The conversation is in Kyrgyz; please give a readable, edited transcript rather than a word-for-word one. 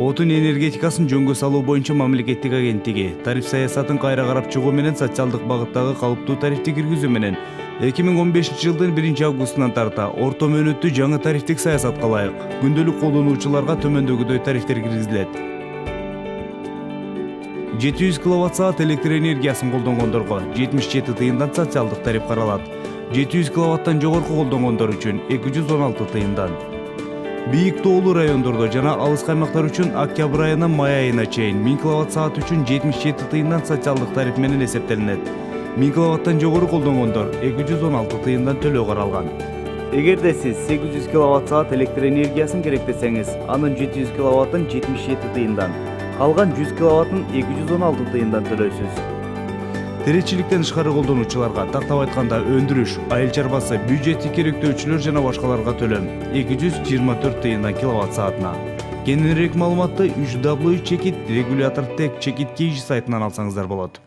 Отун энергетикасын жөнгө салуу боюнча мамлекеттик агенттиги тариф саясатын кайра карап чыгуу менен социалдык багыттагы калыптуу тарифти киргизүү менен 2015-жылдын 1-августунан тарта орто мөөнөттүү жаңы тарифтик саясатка ылайык күндөлүк колдонуучуларга төмөндөгүдөй тарифтер киргизилет. 700 киловатт-саат электр энергиясын колдонгондорго 77 тыйындан социалдык тариф каралат. 700 киловаттан жогорку колдонгондор үчүн 216 тыйындан. Бийик тоолуу райондордо жана алыс аймактар үчүн октябрь айынан май айына чейин 1000 киловатт-саат үчүн 77 тыйындан социалдык тариф менен эсептелинет. 1000 киловаттан жогору колдонгондор 216 тыйындан төлөө каралган. Эгерде сиз 800 киловатт-саат электр энергиясын керектесеңиз, анын 700 киловаттын 77 тыйындан, калган 100 киловаттын 216 тыйындан төлөйсүз. Тиричиликтен тышкары колдонуучуларга, тактап айтканда, өндүрүш, айыл чарбасы, бюджеттик керектөөчүлөр жана башкаларга төлөм 224 тыйындан киловатт саатына. Кененирээк маалыматты 3W чекит регулятор тек чекит KG сайтынан алсаңыздар болот.